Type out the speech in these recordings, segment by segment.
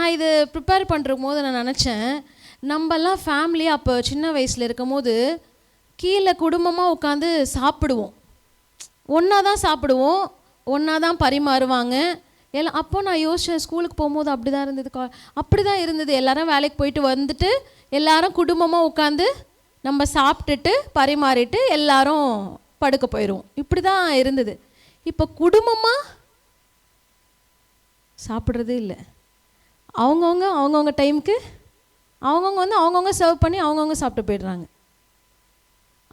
நான் இது ப்ரிப்பேர் பண்ணுற போது நான் நினச்சேன், நம்மலாம் ஃபேமிலியாக அப்போ சின்ன வயசில் இருக்கும் போது கீழே குடும்பமாக உட்காந்து சாப்பிடுவோம், ஒன்றா தான் சாப்பிடுவோம், ஒன்றா தான் பரிமாறுவாங்க எல்லாம். அப்போ நான் யோசித்தேன், ஸ்கூலுக்கு போகும்போது அப்படி தான் இருந்தது, அப்படி தான் இருந்தது. எல்லாரும் வேலைக்கு போயிட்டு வந்துட்டு எல்லாரும் குடும்பமாக உட்காந்து நம்ம சாப்பிட்டுட்டு பரிமாறிட்டு எல்லாரும் படுக்க போயிடுவோம். இப்படி தான் இருந்தது. இப்போ குடும்பமாக சாப்பிட்றதே இல்லை. அவங்கவுங்க டைமுக்கு அவங்கவுங்க வந்து அவங்கவுங்க சர்வ் பண்ணி அவங்கவுங்க சாப்பிட்டு போயிடுறாங்க.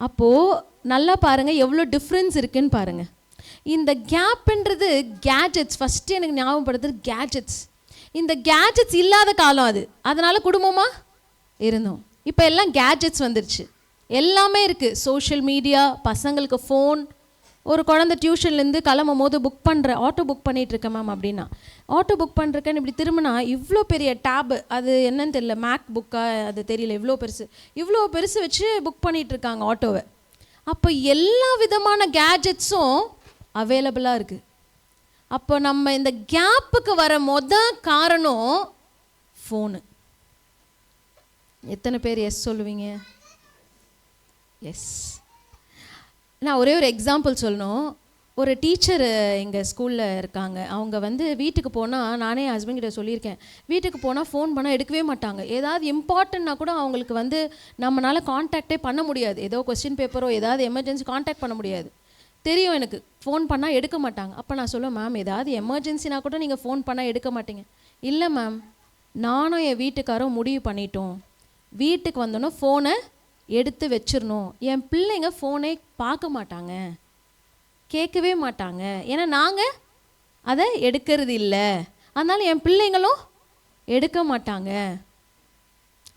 அப்போது நல்லா பாருங்கள் எவ்வளோ டிஃப்ரென்ஸ் இருக்குதுன்னு பாருங்கள். இந்த கேப்புன்றது கேஜெட்ஸ், ஃபஸ்ட்டு எனக்கு ஞாபகப்படுத்துறது கேஜெட்ஸ். இந்த கேஜெட்ஸ் இல்லாத காலம் அது, அதனால் குடும்பமாக இருந்தோம். இப்போ எல்லாம் கேஜெட்ஸ் வந்துருச்சு, எல்லாமே இருக்குது. சோஷியல் மீடியா, பசங்களுக்கு ஃபோன். ஒரு குழந்தை டியூஷன்லேருந்து கிளம்பும் போது ஆட்டோ புக் பண்ணிகிட்ருக்கேன் மேம் அப்படின்னா, ஆட்டோ புக் பண்ணுறக்கேன்னு இப்படி திரும்பினா இவ்வளோ பெரிய டேபு, அது என்னன்னு தெரியல, மேக் புக்கா அது தெரியல, இவ்வளோ பெருசு வச்சு புக் பண்ணிகிட்ருக்காங்க ஆட்டோவை. அப்போ எல்லா விதமான கேஜெட்ஸும் அவைலபிளாக இருக்குது. அப்போ நம்ம இந்த கேப்புக்கு வர காரணம் ஃபோனு. எத்தனை பேர் எஸ் சொல்லுவீங்க? எஸ். நான் ஒரே ஒரு எக்ஸாம்பிள் சொல்லணும். ஒரு டீச்சர் எங்கள் ஸ்கூலில் இருக்காங்க. அவங்க வந்து வீட்டுக்கு போனால், நானே ஹஸ்பண்ட் கிட்ட சொல்லியிருக்கேன், வீட்டுக்கு போனால் ஃபோன் பண்ணால் எடுக்கவே மாட்டாங்க. ஏதாவது இம்பார்ட்டன்னா கூட அவங்களுக்கு வந்து நம்மளால் காண்டாக்டே பண்ண முடியாது. ஏதோ கொஸ்டின் பேப்பரோ ஏதாவது எமர்ஜென்சி காண்டாக்ட் பண்ண முடியாது, தெரியும் எனக்கு. ஃபோன் பண்ணால் எடுக்க மாட்டாங்க. அப்போ நான் சொல்லுவேன், மேம் ஏதாவது எமர்ஜென்சினா கூட நீங்கள் ஃபோன் பண்ணால் எடுக்க மாட்டீங்க. இல்லை மேம், நானும் என் வீட்டுக்காரும் முடிவு பண்ணிட்டோம், வீட்டுக்கு வந்தோன்னே ஃபோனை எடுத்து வச்சிடணும். என் பிள்ளைங்க ஃபோனே பார்க்க மாட்டாங்க, கேட்கவே மாட்டாங்க, ஏன்னா நாங்கள் அதை எடுக்கிறது இல்லை, அதனால் என் பிள்ளைங்களும் எடுக்க மாட்டாங்க.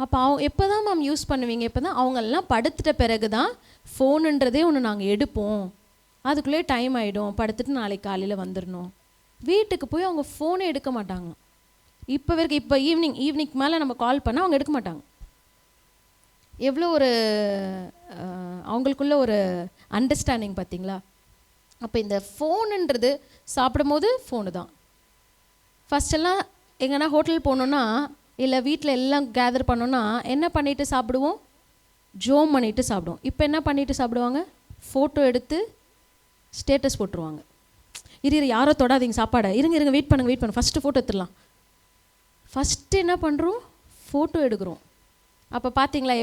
அப்போ எப்போ தான் மேம் யூஸ் பண்ணுவீங்க? இப்போ தான் அவங்கெல்லாம் படுத்துட்ட பிறகு தான் ஃபோனுன்றதே ஒன்று நாங்கள் எடுப்போம், அதுக்குள்ளே டைம் ஆகிடும், படுத்துட்டு நாளைக்கு காலையில் வந்துடணும். வீட்டுக்கு போய் அவங்க ஃபோனே எடுக்க மாட்டாங்க. இப்போ வரைக்கும் இப்போ ஈவினிங் மேலே நம்ம கால் பண்ணால் அவங்க எடுக்க மாட்டாங்க. எவ்வளோ ஒரு அவங்களுக்குள்ள ஒரு அண்டர்ஸ்டாண்டிங் பார்த்தீங்களா? அப்போ இந்த ஃபோனுன்றது சாப்பிடும் போது ஃபோனு தான். ஃபஸ்ட்டெல்லாம் எங்கன்னா ஹோட்டல் போனோன்னா இல்லை வீட்டில் எல்லாம் கேதர் பண்ணோன்னா என்ன பண்ணிவிட்டு சாப்பிடுவோம்? ஜோம் பண்ணிவிட்டு சாப்பிடுவோம். இப்போ என்ன பண்ணிவிட்டு சாப்பிடுவாங்க? ஃபோட்டோ எடுத்து ஸ்டேட்டஸ் போட்டுருவாங்க. இரு யாரோ தொடாதீங்க சாப்பாடை, இருங்க வெயிட் பண்ணுங்க, ஃபஸ்ட்டு ஃபோட்டோ எடுத்துடலாம். ஃபஸ்ட்டு என்ன பண்ணுறோம்? ஃபோட்டோ எடுக்கிறோம். அப்போ பார்த்தீங்களா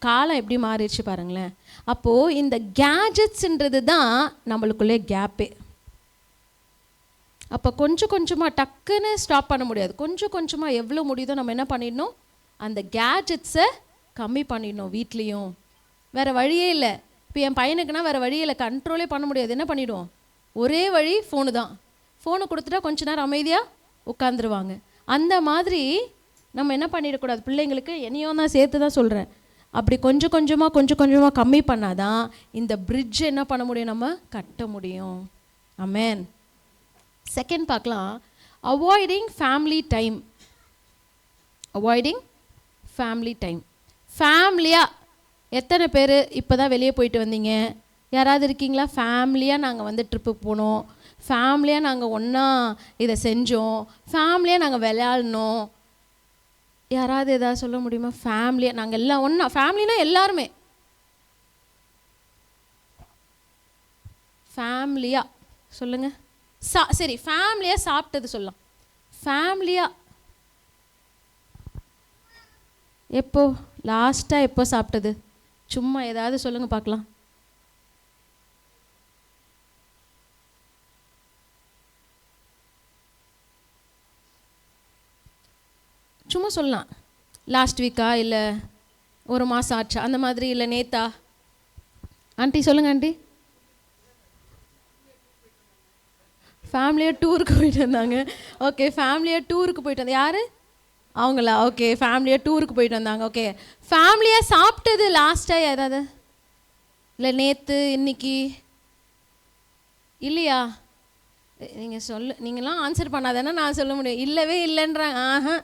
காலம் எப்படி மாறிடுச்சு பாருங்களேன். அப்போது இந்த கேஜெட்ஸுன்றது தான் நம்மளுக்குள்ளே கேப்பே. அப்போ கொஞ்சம் கொஞ்சமாக டக்குன்னு ஸ்டாப் பண்ண முடியாது. கொஞ்சம் கொஞ்சமாக எவ்வளோ முடியுதோ நம்ம என்ன பண்ணிடணும்? அந்த கேஜெட்ஸை கம்மி பண்ணிடணும். வீட்லேயும் வேறு வழியே இல்லை. இப்போ என் பையனுக்குன்னா வேறு வழியே இல்லை, கண்ட்ரோலே பண்ண முடியாது. என்ன பண்ணிவிடுவோம்? ஒரே வழி ஃபோனு தான். ஃபோனு கொடுத்துட்டா கொஞ்ச நேரம் அமைதியாக உட்காந்துருவாங்க. அந்த மாதிரி நம்ம என்ன பண்ணிடக்கூடாது, பிள்ளைங்களுக்கு என்னையும் தான் சேர்த்து தான் சொல்கிறேன். அப்படி கொஞ்சம் கொஞ்சமாக கம்மி பண்ணாதான் இந்த பிரிட்ஜ் என்ன பண்ண முடியும், நம்ம கட்ட முடியும். ஆமென். செகண்ட் பார்க்கலாம், அவாய்டிங் ஃபேமிலி டைம். ஃபேமிலியாக எத்தனை பேர் இப்போ தான் வெளியே போயிட்டு வந்தீங்க? யாராவது இருக்கீங்களா? ஃபேமிலியாக நாங்கள் வந்து ட்ரிப்புக்கு போனோம், ஃபேமிலியாக நாங்கள் ஒன்றா இதை செஞ்சோம், ஃபேமிலியாக நாங்கள் விளையாடணும். யாராவது எதாவது சொல்ல முடியுமா? ஃபேமிலியாக நாங்கள் எல்லாம் ஒன்றா, ஃபேமிலினா எல்லாருமே ஃபேமிலியாக சொல்லுங்கள். சரி, ஃபேமிலியாக சாப்பிட்டது சொல்லலாம். ஃபேமிலியாக எப்போ லாஸ்ட்டாக எப்போ சாப்பிட்டது? சும்மா ஏதாவது சொல்லுங்கள் பார்க்கலாம். சும்மா சொல்லலாம். லாஸ்ட் வீக்கா, இல்லை ஒரு மாதம் ஆச்சா, அந்த மாதிரி, இல்லை நேத்தா? ஆண்டி சொல்லுங்கள் ஆண்டி. ஃபேமிலியாக டூருக்கு போயிட்டு வந்தாங்க. ஓகே, ஃபேமிலியாக டூருக்கு போயிட்டு வந்தாங்க. யார்? அவங்களா? ஓகே, ஃபேமிலியாக டூருக்கு போயிட்டு வந்தாங்க. ஓகே, ஃபேமிலியாக சாப்பிட்டது லாஸ்ட்டாக ஏதாவது? இல்லை நேற்று, இன்னைக்கு இல்லையா? நீங்களாம் ஆன்சர் பண்ணாதானே நான் சொல்ல முடியும். இல்லவே இல்லைன்றாங்க.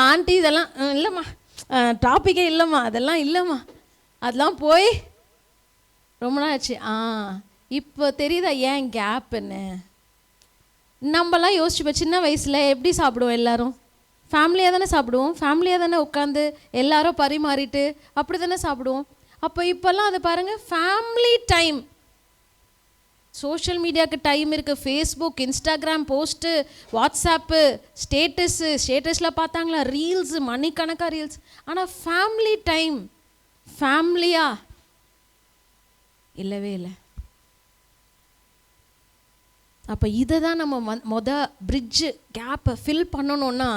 ஆண்டி இதெல்லாம் இல்லைம்மா, டாப்பிக்கே இல்லைம்மா, அதெல்லாம் இல்லைம்மா, அதெல்லாம் போய் ரொம்ப நாள் ஆச்சு. இப்போ தெரியுதா ஏன் கேப்புன்னு? நம்மலாம் யோசிச்சுப்போம், சின்ன வயசில் எப்படி சாப்பிடுவோம் எல்லோரும்? ஃபேமிலியாக தானே சாப்பிடுவோம், ஃபேமிலியாக தானே உட்காந்து எல்லாரும் பரிமாறிட்டு அப்படி தானே சாப்பிடுவோம். அப்போ இப்போல்லாம் அதை பாருங்கள், ஃபேமிலி டைம். சோஷியல் மீடியாவுக்கு டைம் இருக்குது, ஃபேஸ்புக், இன்ஸ்டாகிராம் போஸ்ட்டு, வாட்ஸ்அப்பு, ஸ்டேட்டஸில் பார்த்தாங்களா ரீல்ஸு, மணிக்கணக்காக ரீல்ஸ். ஆனால் ஃபேமிலி டைம் ஃபேமிலியா இல்லவே இல்லை. அப்போ இதை தான் நம்ம பிரிட்ஜு கேப்பை ஃபில் பண்ணணுன்னா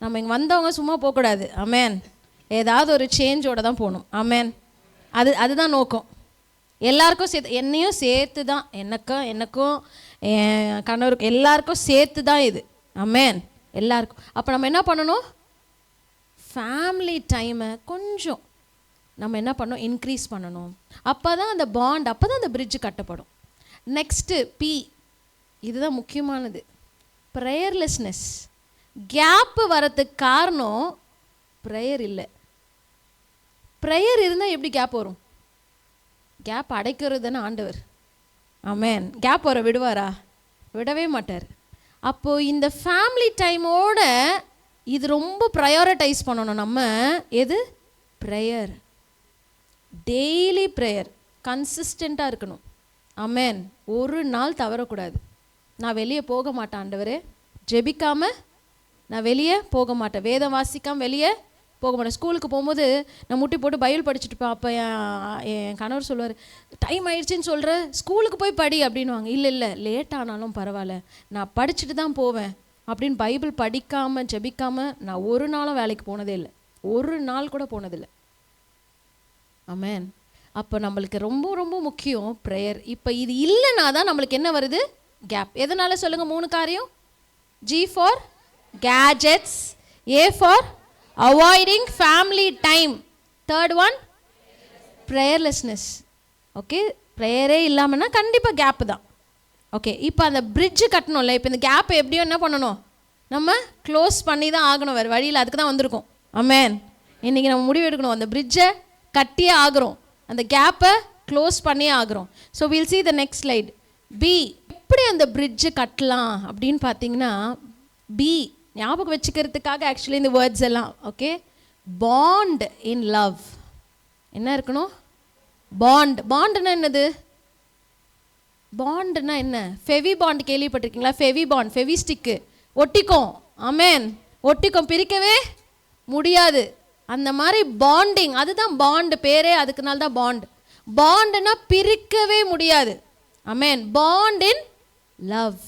நம்ம இங்கே வந்தவங்க சும்மா போகக்கூடாது. ஆமேன். ஏதாவது ஒரு சேஞ்சோட தான் போகணும். ஆமேன். அதுதான் நோக்கம். எல்லாருக்கும் சேர்த்து, என்னையும் சேர்த்து தான், எனக்கும் என் கணவருக்கும் எல்லாருக்கும் சேர்த்து தான் இது. ஆமேன். எல்லாருக்கும். அப்போ நம்ம என்ன பண்ணணும், ஃபேமிலி டைமை கொஞ்சம் நம்ம என்ன பண்ணணும், இன்க்ரீஸ் பண்ணணும். அப்போ தான் அந்த பாண்ட், அப்போ தான் அந்த பிரிட்ஜு கட்டப்படும். நெக்ஸ்ட்டு பி, இதுதான் முக்கியமானது, ப்ரேயர்லெஸ்னஸ். கேப்பு வரதுக்கு காரணம் ப்ரேயர் இல்லை. ப்ரேயர் இருந்தால் எப்படி கேப் வரும்? கேப் அடைக்கிறது தானே ஆண்டவர். ஆமேன். கேப் வர விடுவாரா? விடவே மாட்டார். அப்போது இந்த ஃபேமிலி டைமோட இது ரொம்ப ப்ரையாரிட்டைஸ் பண்ணணும் நம்ம. எது? ப்ரேயர். டெய்லி ப்ரேயர் கன்சிஸ்டண்ட்டாக இருக்கணும். ஆமேன். ஒரு நாள் தவறக்கூடாது. நான் வெளியே போக மாட்டேன் ஆண்டவரே, ஜெபிக்காமல் நான் வெளியே போக மாட்டேன், வேதம் வாசிக்காமல் வெளியே போக மாட்டேன். ஸ்கூலுக்கு போகும்போது நான் முட்டி போட்டு பைபிள் படிச்சுட்டுப்பேன். அப்போ என் கணவர் சொல்லுவார், டைம் ஆயிடுச்சுன்னு சொல்கிற, ஸ்கூலுக்கு போய் படி அப்படின்வாங்க. இல்லை லேட் ஆனாலும் பரவாயில்ல, நான் படிச்சுட்டு தான் போவேன் அப்படின்னு பைபிள் படிக்காமல் ஜெபிக்காமல் நான் ஒரு நாளும் வேலைக்கு போனதே இல்லை, ஒரு நாள் கூட போனதில்லை. ஆமேன். அப்போ நம்மளுக்கு ரொம்ப ரொம்ப முக்கியம் ப்ரேயர். இப்போ இது இல்லைன்னா தான் நம்மளுக்கு என்ன வருது? கேப். எதனால் சொல்லுங்கள்? 3 காரியம். G for gadgets, A for avoiding family time, third one prayerlessness. Okay, ப்ரேயரே இல்லாமல்னா கண்டிப்பாக கேப்பு தான். ஓகே, இப்போ அந்த பிரிட்ஜு கட்டணும்ல, இப்போ இந்த கேப்பை எப்படியும் என்ன பண்ணணும், நம்ம க்ளோஸ் பண்ணி தான் ஆகணும், வேறு வழியில். அதுக்கு தான் வந்திருக்கோம். ஆமேன். இன்றைக்கி நம்ம முடிவு எடுக்கணும், அந்த பிரிட்ஜை கட்டியே ஆகிறோம், அந்த கேப்பை க்ளோஸ் பண்ணியே ஆகிறோம். So will see the next slide. B, எப்படி அந்த பிரிட்ஜு கட்டலாம் அப்படின்னு பார்த்தீங்கன்னா, பி ஞாபகம் வச்சுக்கிறதுக்காக ஆக்சுவலி இந்த வேர்ட்ஸ் எல்லாம். Okay, bond in love. என்ன இருக்கணும்? பாண்ட். பாண்டுன்னா என்னது? பாண்டுனா என்ன? ஃபெவி பாண்ட் கேள்விப்பட்டிருக்கீங்களா? ஃபெவி பாண்ட், ஃபெவி ஸ்டிக்கு ஒட்டிக்கும். ஆமேன். ஒட்டிக்கும், பிரிக்கவே முடியாது. அந்த மாதிரி பாண்டிங், அதுதான் பாண்டு பேரே, அதுக்குனால தான் பாண்ட். பாண்டுனா பிரிக்கவே முடியாது. ஆமேன். Bond in love.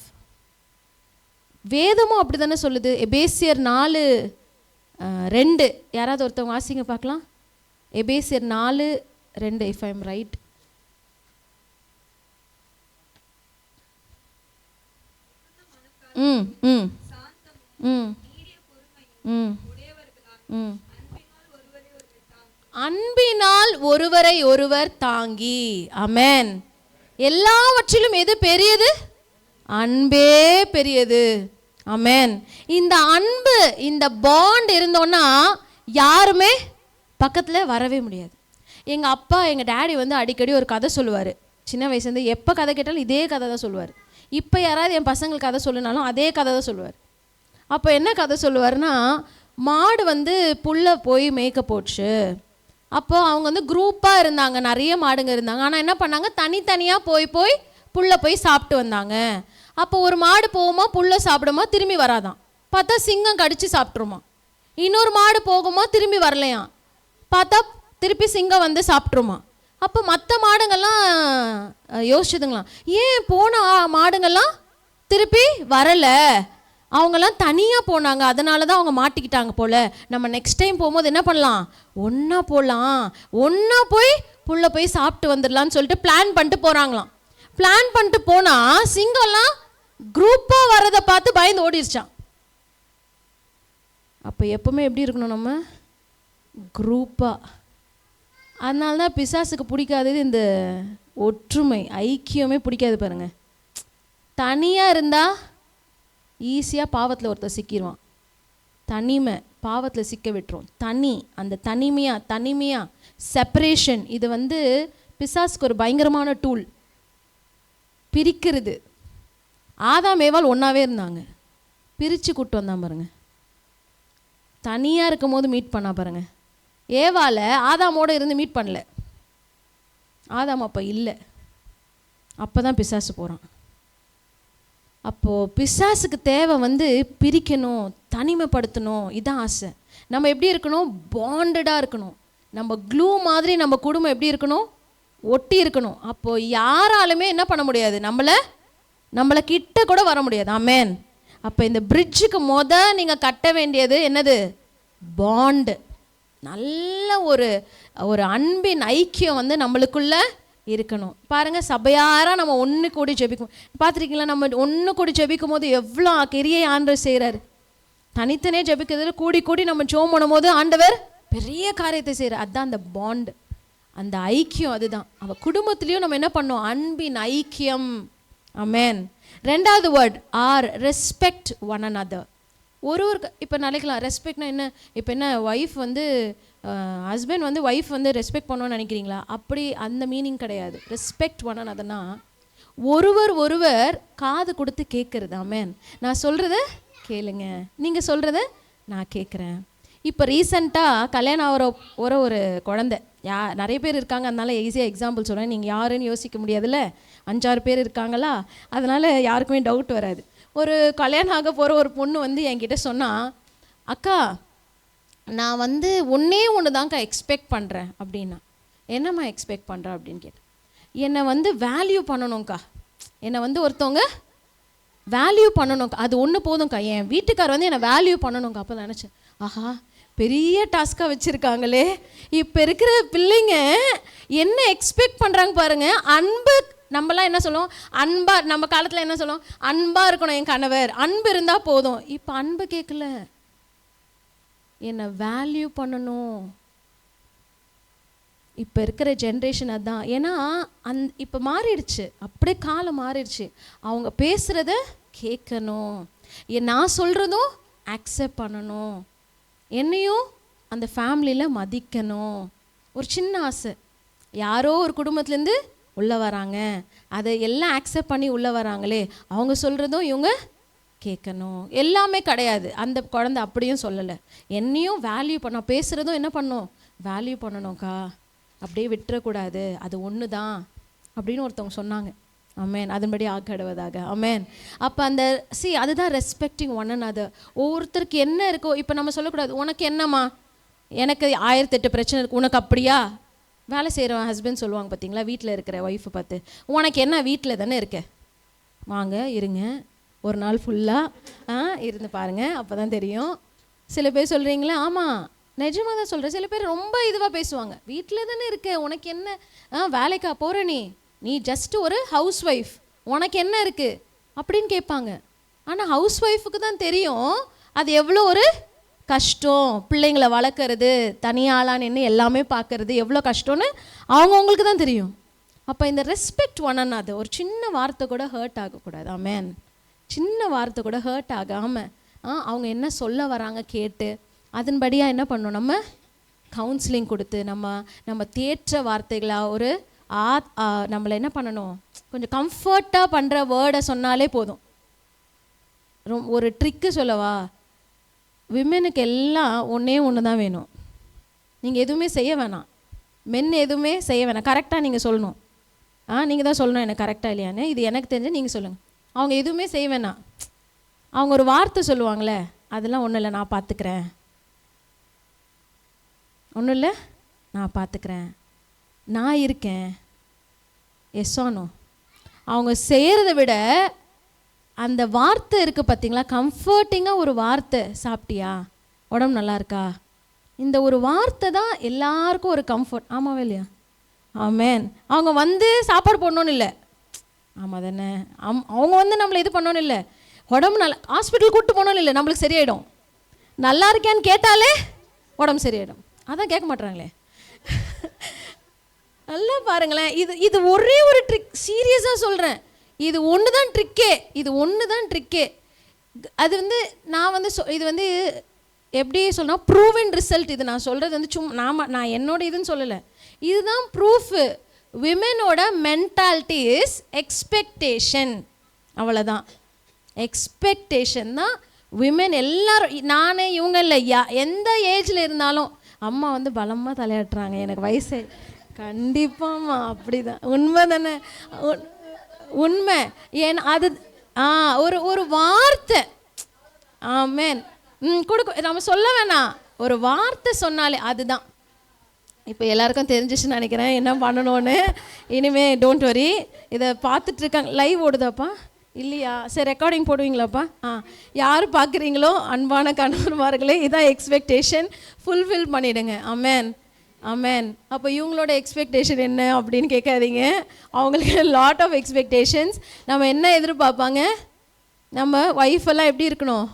வேதமும் அப்படி தானே சொல்லுது. எபேசியர் 4:2. யாராவது ஒருத்தவங்க வாசிங்க பார்க்கலாம். எபேசியர் 4:2 இஃப் ஐ எம் ரைட். ம் ம் ம் ம் ம் அன்பினால் ஒருவரை ஒருவர் தாங்கி. ஆமேன். எல்லாவற்றிலும் எது பெரியது? அன்பே பெரியது. ஆமேன். இந்த அன்பு, இந்த பாண்ட் இருந்தோன்னா யாருமே பக்கத்தில் வரவே முடியாது. எங்கள் அப்பா, எங்கள் டேடி அடிக்கடி ஒரு கதை சொல்லுவார். சின்ன வயசுலேருந்து எப்போ கதை கேட்டாலும் இதே கதை தான் சொல்லுவார். இப்போ யாராவது என் பசங்களுக்கு கதை சொல்லுனாலும் அதே கதை தான் சொல்லுவார். அப்போ என்ன கதை சொல்லுவார்னா, மாடு புல்லை போய் மேய்க்க போச்சு. அப்போது அவங்க குரூப்பாக இருந்தாங்க, நிறைய மாடுங்க இருந்தாங்க. ஆனால் என்ன பண்ணாங்க, தனித்தனியாக போய் புல்லை போய் சாப்பிட்டு வந்தாங்க. அப்போ ஒரு மாடு போகுமா, புல்லை சாப்பிடுமா, திரும்பி வராதான். பார்த்தா சிங்கம் கடிச்சு சாப்பிட்ருமா. இன்னொரு மாடு போகுமா, திரும்பி வரலையாம். பார்த்தா திருப்பி சிங்கம் சாப்பிட்ருமா. அப்போ மற்ற மாடுங்கள்லாம் யோசிச்சுதுங்களாம், ஏன் போன மாடுங்கள்லாம் திருப்பி வரலை, அவங்கெல்லாம் தனியாக போனாங்க, அதனால தான் அவங்க மாட்டிக்கிட்டாங்க போல். நம்ம நெக்ஸ்ட் டைம் போகும்போது என்ன பண்ணலாம், ஒன்றா போகலாம், ஒன்றா போய் புல்லை போய் சாப்பிட்டு வந்துடலான்னு சொல்லிட்டு பிளான் பண்ணிட்டு போகிறாங்களாம். பிளான் பண்ணிட்டு போனால் சிங்கம்லாம் குரூப்பாக வர்றதை பார்த்து பயந்து ஓடிடுச்சான். அப்போ எப்பவுமே எப்படி இருக்கணும், நம்ம குரூப்பாக. அதனால தான் பிசாசுக்கு பிடிக்காதது இந்த ஒற்றுமை, ஐக்கியமே பிடிக்காது பாருங்க. தனியாக இருந்தால் ஈஸியாக பாவத்தில் ஒருத்தர் சிக்கிடுவான். தனிமை பாவத்தில் சிக்க விட்டுரும். அந்த தனிமையாக செப்பரேஷன், இது பிசாசுக்கு ஒரு பயங்கரமான டூல். பிரிக்கிறது. ஆதாம் ஏவாள் ஒன்றாவே இருந்தாங்க, பிரித்து கூட்டு வந்தான் பாருங்க. தனியாக இருக்கும் போது மீட் பண்ணா பாருங்க. ஏவால ஆதாமோடு இருந்து மீட் பண்ணல. ஆதாம் அப்போ இல்லை. அப்போ தான் பிசாசு போகிறான். அப்போது பிசாசுக்கு தேவை வந்து பிரிக்கணும், தனிமைப்படுத்தணும். இதான் ஆசை. நம்ம எப்படி இருக்கணும்? பாண்டடாக இருக்கணும். நம்ம க்ளூ மாதிரி நம்ம குடும்பம் எப்படி இருக்கணும்? ஒட்டி இருக்கணும். அப்போது யாராலுமே என்ன பண்ண முடியாது? நம்மளை கிட்ட கூட வர முடியாது. ஆமேன். அப்போ இந்த பிரிட்ஜுக்கு நீங்கள் கட்ட வேண்டியது என்னது? பாண்டு. நல்ல ஒரு அன்பின் ஐக்கியம் வந்து நம்மளுக்குள்ள இருக்கணும். பாருங்கள், சபையாராக நம்ம ஒன்று கூடி ஜெபிக்கும். பார்த்துருக்கீங்களா? நம்ம ஒன்று கூடி ஜெபிக்கும் போது எவ்வளோ கிரியை ஆண்டவர் செய்கிறார். தனித்தனே ஜெபிக்கிறதுல கூடி கூடி நம்ம ஜெபம் பண்ணும் போது ஆண்டவர் பெரிய காரியத்தை செய்கிறார். அதுதான் அந்த பாண்டு, அந்த ஐக்கியம். அதுதான் அவள் குடும்பத்துலேயும் நம்ம என்ன பண்ணோம்? அன்பின் ஐக்கியம். ஆமென். ரெண்டாவது word R respect one another. இப்போ நினைக்கலாம் ரெஸ்பெக்ட்னா என்ன? இப்போ என்ன ஒய்ஃப் வந்து ஹஸ்பண்ட் வந்து ஒய்ஃப் வந்து ரெஸ்பெக்ட் பண்ணணும்னு நினைக்கிறீங்களா? அப்படி அந்த மீனிங் கிடையாது. ரெஸ்பெக்ட் ஒன் அனதர்னா ஒருவர் காது கொடுத்து கேட்குறது. ஆமென். நான் சொல்கிறத கேளுங்க, நீங்கள் சொல்கிறத நான் கேட்குறேன். இப்போ ரீசெண்டாக கல்யாணம் ஆகிற ஒரு குழந்தை நிறைய பேர் இருக்காங்க, அதனால ஈஸியாக எக்ஸாம்பிள் சொல்கிறேன். நீங்கள் யாருன்னு யோசிக்க முடியாதுல்ல, 5-6 பேர் இருக்காங்களா, அதனால் யாருக்குமே டவுட் வராது. ஒரு கல்யாணம் ஆக போகிற ஒரு பொண்ணு வந்து என்கிட்ட சொன்னால், அக்கா நான் வந்து ஒன்று தான்க்கா எக்ஸ்பெக்ட் பண்ணுறேன் அப்படின்னா. என்னம்மா எக்ஸ்பெக்ட் பண்ணுறேன் அப்படின்னு கேட்டேன். என்னை வந்து வேல்யூ பண்ணணும்க்கா, என்னை வந்து ஒருத்தவங்க வேல்யூ பண்ணணும்க்கா, அது ஒன்று போதும்க்கா, என் வீட்டுக்கார் வந்து என்னை வேல்யூ பண்ணணும்க்கா. அப்போ நினச்சேன், ஆஹா பெரிய டாஸ்காக வச்சுருக்காங்களே. இப்போ இருக்கிற பிள்ளைங்க என்ன எக்ஸ்பெக்ட் பண்ணுறாங்க பாருங்கள். அன்பு. நம்மலாம் என்ன சொல்லுவோம்? அன்பாக, நம்ம காலத்தில் என்ன சொல்லுவோம்? அன்பாக இருக்கணும் என் கணவர், அன்பு இருந்தால் போதும். இப்போ அன்பு கேட்கல, என்னை வேல்யூ பண்ணணும். இப்போ இருக்கிற ஜென்ரேஷன் அதுதான். ஏன்னா இப்போ மாறிடுச்சு, அப்படியே காலம் மாறிடுச்சு. அவங்க பேசுகிறத கேட்கணும், நான் சொல்கிறதும் அக்செப்ட் பண்ணணும், என்னையும் அந்த ஃபேமிலியில் மதிக்கணும். ஒரு சின்ன ஆசை. யாரோ ஒரு குடும்பத்துலேருந்து உள்ளே வராங்க, அதை எல்லாம் அக்செப்ட் பண்ணி உள்ளே வராங்களே, அவங்க சொல்கிறதும் இவங்க கேட்கணும். எல்லாமே கிடையாது. அந்த குழந்தை அப்படியும் சொல்லலை, என்னையும் வேல்யூ பண்ண, பேசுகிறதும் என்ன பண்ணணும்? வேல்யூ பண்ணணும்க்கா, அப்படியே விட்டுறக்கூடாது, அது ஒன்று தான் அப்படின்னு ஒருத்தவங்க சொன்னாங்க. ஆமேன். அதன்படி ஆக்கடுவதாக. ஆமேன். அப்போ அந்த அதுதான் ரெஸ்பெக்டிங் ஒன் அனதர். ஒவ்வொருத்தருக்கு என்ன இருக்கோ. இப்போ நம்ம சொல்லக்கூடாது, உனக்கு என்னம்மா, எனக்கு 1008 பிரச்சனை இருக்குது, உனக்கு அப்படியா? வேலை செய்கிறவன் ஹஸ்பண்ட் சொல்லுவாங்க பார்த்தீங்களா, வீட்டில் இருக்கிற ஒய்ஃபை பார்த்து, உனக்கு என்ன, வீட்டில் தானே இருக்க, வாங்க இருங்க ஒரு நாள் ஃபுல்லாக இருந்து பாருங்கள், அப்போ தான் தெரியும். சில பேர் சொல்கிறீங்களா, ஆமாம் நிஜமாக தான் சொல்கிறேன். சில பேர் ரொம்ப இதுவாக பேசுவாங்க, வீட்டில் தானே இருக்க, உனக்கு என்ன, வேலைக்கா போகிற, நீ ஜஸ்ட் ஒரு ஹவுஸ் ஒய்ஃப், உனக்கு என்ன இருக்குது அப்படின்னு கேட்பாங்க. ஆனால் ஹவுஸ் ஒய்ஃபுக்கு தான் தெரியும் அது எவ்வளோ ஒரு கஷ்டம். பிள்ளைங்களை வளர்க்குறது, தனியாளான்னு என்ன எல்லாமே பார்க்கறது எவ்வளோ கஷ்டம்னு அவங்கவுங்களுக்கு தான் தெரியும். அப்போ இந்த ரெஸ்பெக்ட் ஒன் அனதர், ஒரு சின்ன வார்த்தை கூட ஹர்ட் ஆகக்கூடாது. ஆமேன். சின்ன வார்த்தை கூட ஹர்ட் ஆகாமல் அவங்க என்ன சொல்ல வராங்க கேட்டு அதன்படியாக என்ன பண்ணணும்? நம்ம கவுன்சிலிங் கொடுத்து நம்ம தேற்ற வார்த்தைகளாக ஒரு நம்மளை என்ன பண்ணணும்? கொஞ்சம் கம்ஃபர்ட்டாக பண்ணுற வேர்டை சொன்னாலே போதும். ஒரு ட்ரிக்கு சொல்லவா? விமெனுக்கு எல்லாம் ஒன்று தான் வேணும். நீங்கள் எதுவுமே செய்ய வேணாம், மென் எதுவுமே செய்ய வேணாம், கரெக்டாக நீங்கள் சொல்லணும். நீங்கள் தான் சொல்லணும் எனக்கு கரெக்டாக இல்லையான்னு. இது எனக்கு தெரிஞ்சு நீங்கள் சொல்லுங்கள். அவங்க எதுவுமே செய்ய வேணாம். அவங்க ஒரு வார்த்தை சொல்லுவாங்களே, அதெல்லாம் ஒன்றும் இல்லை, நான் பார்த்துக்கிறேன், ஒன்றும் இல்லை, நான் பார்த்துக்கிறேன், நான் இருக்கேன், எஸ்ஸானோ. அவங்க செய்கிறத விட அந்த வார்த்தை இருக்குது பார்த்தீங்களா, கம்ஃபர்டிங்காக ஒரு வார்த்தை, சாப்பிட்டியா, உடம்பு நல்லா இருக்கா, இந்த ஒரு வார்த்தை தான் எல்லாருக்கும் ஒரு கம்ஃபர்ட். ஆமாவே இல்லையா? ஆமேன். அவங்க வந்து சாப்பாடு போடணுன்னு இல்லை, ஆமாம் தானே, அவங்க வந்து நம்மளை இது பண்ணணும்னு இல்லை, உடம்பு நல்லா, ஹாஸ்பிட்டல் கூப்பிட்டு போகணும்னு இல்லை, நம்மளுக்கு சரியாயிடும். நல்லா இருக்கேன்னு கேட்டாலே உடம்பு சரியாயிடும். அதான் கேட்க மாட்டுறாங்களே. நல்லா பாருங்களேன், இது ஒரே ஒரு ட்ரிக், சீரியஸாக சொல்கிறேன், இது ஒன்று தான் ட்ரிக்கே, இது ஒன்று தான் ட்ரிக்கே. அது வந்து நான் வந்து இது வந்து எப்படி சொல்லணும், ப்ரூவன் ரிசல்ட். இது நான் சொல்கிறது வந்து சும்மா நான் என்னோட இதுன்னு சொல்லலை, இதுதான் ப்ரூஃபு. விமெனோட மென்டாலிட்டி இஸ் எக்ஸ்பெக்டேஷன், அவ்வளோதான். எக்ஸ்பெக்டேஷன் தான் விமென் எல்லாரும், நானே இவங்க இல்லை, எந்த ஏஜில் இருந்தாலும் அம்மா வந்து பலமாக தலையாட்டுறாங்க. எனக்கு வயசு கண்டிப்பாம்மா அப்படிதான், உண்மை தானே, உண்மை. ஏன்னா அது ஒரு ஒரு வார்த்தை, ஆமேன், கொடுக்க நம்ம சொல்ல வேணாம், ஒரு வார்த்தை சொன்னாலே அதுதான். இப்போ எல்லாருக்கும் தெரிஞ்சிச்சுன்னு நினைக்கிறேன் என்ன பண்ணணும்னு. இனிமே டோன்ட் வரி, இதை பார்த்துட்டு இருக்காங்க. லைவ் ஓடுதாப்பா இல்லையா? சரி, ரெக்கார்டிங் போடுவீங்களாப்பா? யார் பார்க்குறீங்களோ அன்பான கணவர்மார்களே, இதான் எக்ஸ்பெக்டேஷன், ஃபுல்ஃபில் பண்ணிவிடுங்க. ஆமேன், ஆமேன். அப்போ இவங்களோட எக்ஸ்பெக்டேஷன் என்ன அப்படின்னு கேட்காதீங்க. அவங்களுக்கு லாட் ஆஃப் எக்ஸ்பெக்டேஷன்ஸ். நம்ம என்ன எதிர்பார்ப்பாங்க? நம்ம ஒய்ஃப் எல்லாம் எப்படி இருக்கணும்,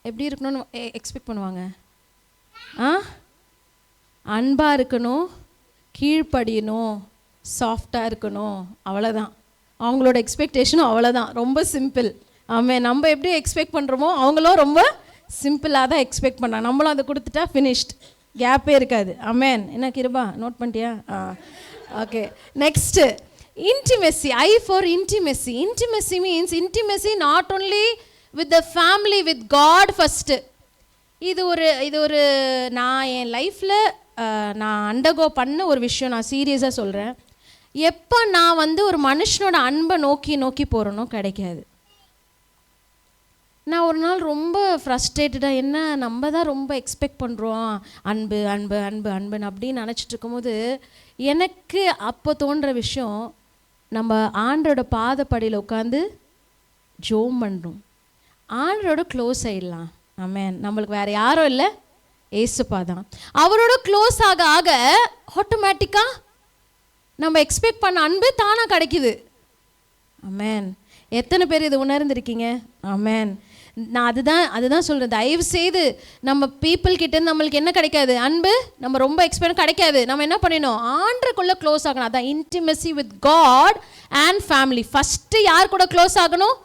எப்படி இருக்கணும்னு எக்ஸ்பெக்ட் பண்ணுவாங்க. அன்பாக இருக்கணும், கீழ்ப்படியணும், சாஃப்டாக இருக்கணும், அவ்வளோதான் அவங்களோட எக்ஸ்பெக்டேஷனும். அவ்வளோதான், ரொம்ப சிம்பிள். ஆமாம், நம்ம எப்படி எக்ஸ்பெக்ட் பண்ணுறோமோ அவங்களும் ரொம்ப சிம்பிளாக தான் எக்ஸ்பெக்ட் பண்ணுறாங்க. நம்மளும் அதை கொடுத்துட்டா ஃபினிஷ்ட், கேப்பே இருக்காது. ஆமேன். என்ன கிருபா, நோட் பண்ணிட்டியா? Okay, next intimacy. I for intimacy. Intimacy means intimacy not only with the family, with God first. இது ஒரு நான் என் லைஃப்பில் நான் அண்டர்கோ பண்ண ஒரு விஷயம். நான் சீரியஸாக சொல்கிறேன். எப்போ நான் வந்து ஒரு மனுஷனோட அன்பை நோக்கி போகிறனோ கிடைக்காது. நான் ஒரு நாள் ரொம்ப ஃப்ரஸ்ட்ரேட்டடாக, என்ன நம்ம தான் ரொம்ப எக்ஸ்பெக்ட் பண்ணுறோம் அன்பு அன்பு அன்பு அன்புன்னு அப்படின்னு நினச்சிட்டு இருக்கும்போது எனக்கு அப்போ தோன்ற விஷயம், நம்ம ஆண்டரோட பாதப்படியில் உட்காந்து ஜோம் பண்ணுறோம், ஆண்டரோட க்ளோஸ் ஆகிடலாம். ஆமேன். நம்மளுக்கு வேறு யாரும் இல்லை, ஏசுப்பா தான். அவரோட க்ளோஸ் ஆக ஆக ஆட்டோமேட்டிக்காக நம்ம எக்ஸ்பெக்ட் பண்ண அன்பு தானாக கிடைக்குது. ஆமேன். எத்தனை பேர் இது உணர்ந்திருக்கீங்க? ஆமேன். நான் அதுதான் சொல்கிறேன். தயவு செய்து நம்ம பீப்புள் கிட்ட நம்மளுக்கு என்ன கிடைக்காது, அன்பு நம்ம ரொம்ப எக்ஸ்பெக்ட் கிடைக்காது. நம்ம என்ன பண்ணணும், ஆண்டருக்குள்ளே க்ளோஸ் ஆகணும். அதான் intimacy with God and family. First யார் கூட க்ளோஸ் ஆகணும்?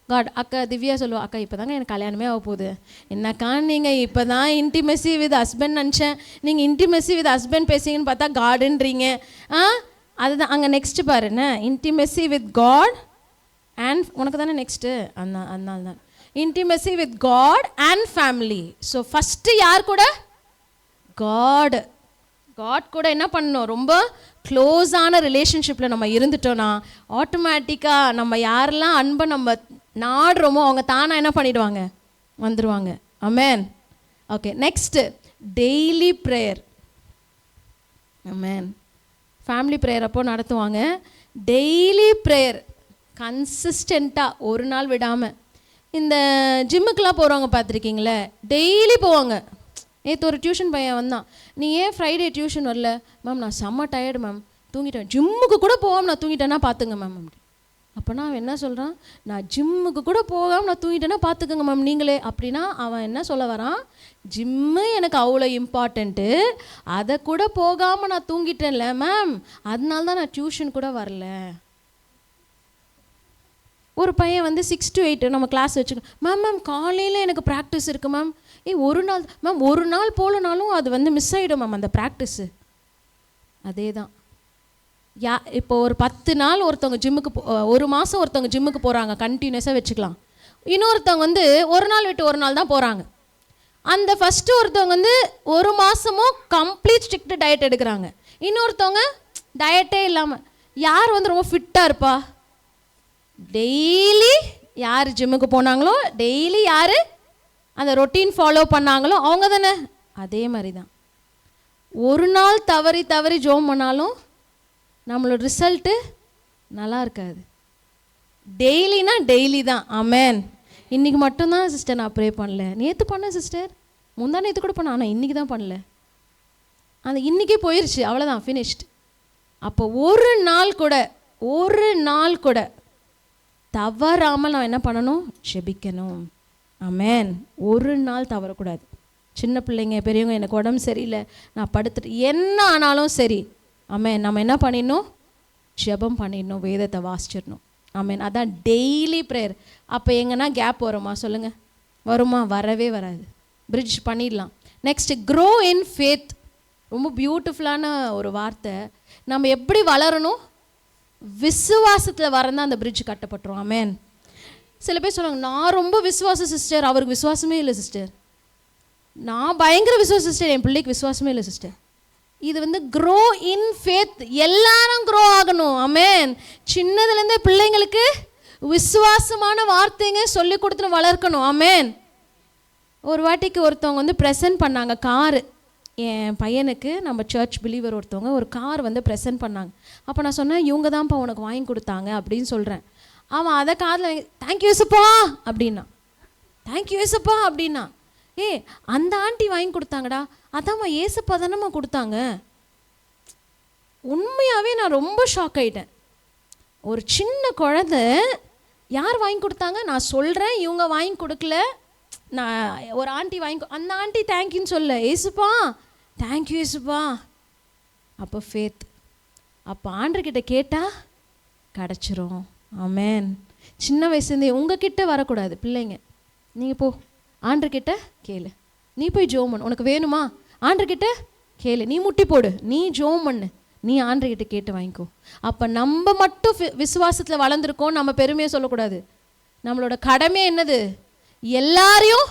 காட். அக்கா திவ்யா சொல்லுவோம், அக்கா இப்போ தாங்க எனக்கு கல்யாணமே ஆக போகுது, என்னக்கா நீங்கள் இப்போ தான் இன்டிமெசி வித் ஹஸ்பண்ட் நினச்சேன், நீங்கள் இன்டிமெசி வித் ஹஸ்பண்ட் பேசுங்கன்னு பார்த்தா காடுன்றீங்க. அதுதான் அங்கே நெக்ஸ்ட்டு பாரு, என்ன இன்டிமெசி வித் காட் அண்ட், உனக்கு தானே நெக்ஸ்ட்டு, அதனால தான் intimacy with God and family. So first யார் கூட? காட். காட் கூட என்ன பண்ணணும், ரொம்ப க்ளோஸான ரிலேஷன்ஷிப்பில் நம்ம இருந்துட்டோன்னா ஆட்டோமேட்டிக்காக நம்ம யாரெல்லாம் அன்பை நம்ம நாடுறோமோ அவங்க தானாக என்ன பண்ணிடுவாங்க, வந்துடுவாங்க. ஆமேன். Okay, next daily prayer. ஆமேன். ஃபேமிலி ப்ரேயர் அப்போ நடத்துவாங்க. டெய்லி ப்ரேயர் கன்சிஸ்டண்ட்டாக, ஒரு நாள் விடாமல். இந்த ஜிம்முக்கெலாம் போகிறவங்க பார்த்துருக்கீங்களே, டெய்லி போவாங்க. நேற்று ஒரு டியூஷன் பையன் வந்தான், நீ ஏன் ஃப்ரைடே டியூஷன் வரல? மேம் நான் செம்ம டயர்டு மேம், தூங்கிட்டேன். ஜிம்முக்கு கூட போகாமல் நான் தூங்கிட்டேன்னா பார்த்துங்க மேம் அப்படி. அப்போனா அவன் என்ன சொல்கிறான், நான் ஜிம்முக்கு கூட போகாமல் நான் தூங்கிட்டேன்னா பார்த்துக்கங்க மேம் நீங்களே. அப்படின்னா அவன் என்ன சொல்ல வரான், ஜிம்மு எனக்கு அவ்வளோ இம்பார்ட்டண்ட்டு, அதை கூட போகாமல் நான் தூங்கிட்டேன்ல மேம், அதனால தான் நான் டியூஷன் கூட வரல. ஒரு பையன் வந்து 6 to 8 நம்ம கிளாஸ் வச்சுக்கோம், மேம் காலையில் எனக்கு ப்ராக்டிஸ் இருக்குது மேம். ஒரு நாள் மேம், ஒரு நாள் போகலனாலும் அது வந்து மிஸ் ஆகிடும் மேம் அந்த ப்ராக்டிஸு. அதே தான் இப்போ ஒரு 10 நாள் ஒருத்தவங்க ஜிம்முக்கு ஒரு மாதம் ஒருத்தவங்க ஜிம்முக்கு போகிறாங்க, கண்டினியூஸாக வச்சுக்கலாம். இன்னொருத்தவங்க வந்து ஒரு நாள் விட்டு ஒரு நாள் தான் போகிறாங்க. அந்த ஃபஸ்ட்டு ஒருத்தவங்க வந்து ஒரு மாதமும் கம்ப்ளீட் ஸ்ட்ரிக்ட் டயட் எடுக்கிறாங்க. இன்னொருத்தவங்க டயட்டே இல்லாமல். யார் வந்து ரொம்ப ஃபிட்டாக இருப்பா? டெய்லி யார் ஜிம்முக்கு போனாங்களோ, டெய்லி யார் அந்த ரொட்டீன் ஃபாலோ பண்ணாங்களோ அவங்க தானே. அதே மாதிரி தான் ஒரு நாள் தவறி ஜோம் பண்ணாலும் நம்மளோட ரிசல்ட்டு நல்லா இருக்காது. டெய்லினா டெய்லி தான். ஆமேன். இன்றைக்கி மட்டும்தான் சிஸ்டர் நான் ப்ரே பண்ணல, நேற்று பண்ணேன் சிஸ்டர், முந்தா நேற்று கூட பண்ணேன், ஆனால் இன்றைக்கி தான் பண்ணல. அந்த இன்றைக்கே போயிடுச்சு, அவ்வளோதான், ஃபினிஷ்ட். அப்போ ஒரு நாள் கூட தவறாமல் நான் என்ன பண்ணணும், ஜெபிக்கணும். ஆமேன். ஒரு நாள் தவறக்கூடாது. சின்ன பிள்ளைங்க பெரியவங்க, எனக்கு உடம்பு சரியில்லை, நான் படுத்துட்டு என்ன ஆனாலும் சரி, ஆமேன், நம்ம என்ன பண்ணிடணும், ஜெபம் பண்ணிடணும், வேதத்தை வாசிச்சிடணும். ஆமேன். அதான் டெய்லி ப்ரேயர். அப்போ எங்கன்னா கேப் வருமா சொல்லுங்கள்? வருமா? வரவே வராது. பிரிட்ஜ் பண்ணிடலாம். Next grow in faith. ரொம்ப பியூட்டிஃபுல்லான ஒரு வார்த்தை. நம்ம எப்படி வளரணும்? விசுவாசத்தில் வரந்தான் அந்த பிரிட்ஜ் கட்டப்பட்டுரும். ஆமேன். சில பேர் சொல்லுவாங்க, நான் ரொம்ப விசுவாசம் சிஸ்டர், அவருக்கு விசுவாசமே இல்லை சிஸ்டர். நான் பயங்கர விசுவாசம் சிஸ்டர், என் பிள்ளைக்கு விசுவாசமே இல்லை சிஸ்டர். இது வந்து க்ரோ இன் ஃபேத். எல்லாரும் க்ரோ ஆகணும். ஆமென். சின்னதுலேருந்தே பிள்ளைங்களுக்கு விசுவாசமான வார்த்தைங்க சொல்லி கொடுத்துட்டு வளர்க்கணும். ஆமென். ஒரு வாட்டிக்கு ஒருத்தவங்க வந்து ப்ரெசன்ட் பண்ணாங்க காரு. என் பையனுக்கு நம்ம சர்ச் பிலீவர் ஒருத்தவங்க ஒரு கார் வந்து ப்ரெசன்ட் பண்ணாங்க. அப்போ நான் சொன்னேன், இவங்க தான்ப்பா உனக்கு வாங்கி கொடுத்தாங்க அப்படின்னு சொல்கிறேன். அவன் அதை காதில் தேங்க்யூ ஏசப்பா அப்படின்னா, தேங்க்யூ ஏசப்பா அப்படின்னா. அந்த ஆண்டி வாங்கி கொடுத்தாங்கடா. அதாம்மா ஏசப்பா தானம்மா கொடுத்தாங்க. உண்மையாகவே நான் ரொம்ப ஷாக் ஆகிட்டேன். ஒரு சின்ன குழந்தை யார் வாங்கி கொடுத்தாங்க நான் சொல்கிறேன், இவங்க வாங்கி கொடுக்கல. நான் ஒரு ஆண்டி அந்த ஆண்டி தேங்க்யூன்னு சொல்ல, ஏசுப்பா தேங்க்யூ ஏசுப்பா. அப்போ ஃபேத். அப்போ ஆண்டர்கிட்ட கேட்டால் கிடச்சிரும். ஆமென். சின்ன வயசுலேருந்தே உங்ககிட்ட வரக்கூடாது பிள்ளைங்க. நீங்கள் போ ஆண்டர்கிட்ட கேளு, நீ போய் ஜோம் பண்ணு. உனக்கு வேணுமா ஆண்டர்கிட்ட கேளு, நீ முட்டி போடு, நீ ஜோம் பண்ணு, நீ ஆண்டர்கிட்ட கேட்டு வாங்கிக்கோ. அப்போ நம்ம மட்டும் விசுவாசத்தில் வளர்ந்துருக்கோம், நம்ம பெருமையை சொல்லக்கூடாது. நம்மளோட கடமை என்னது? எல்லாரையும்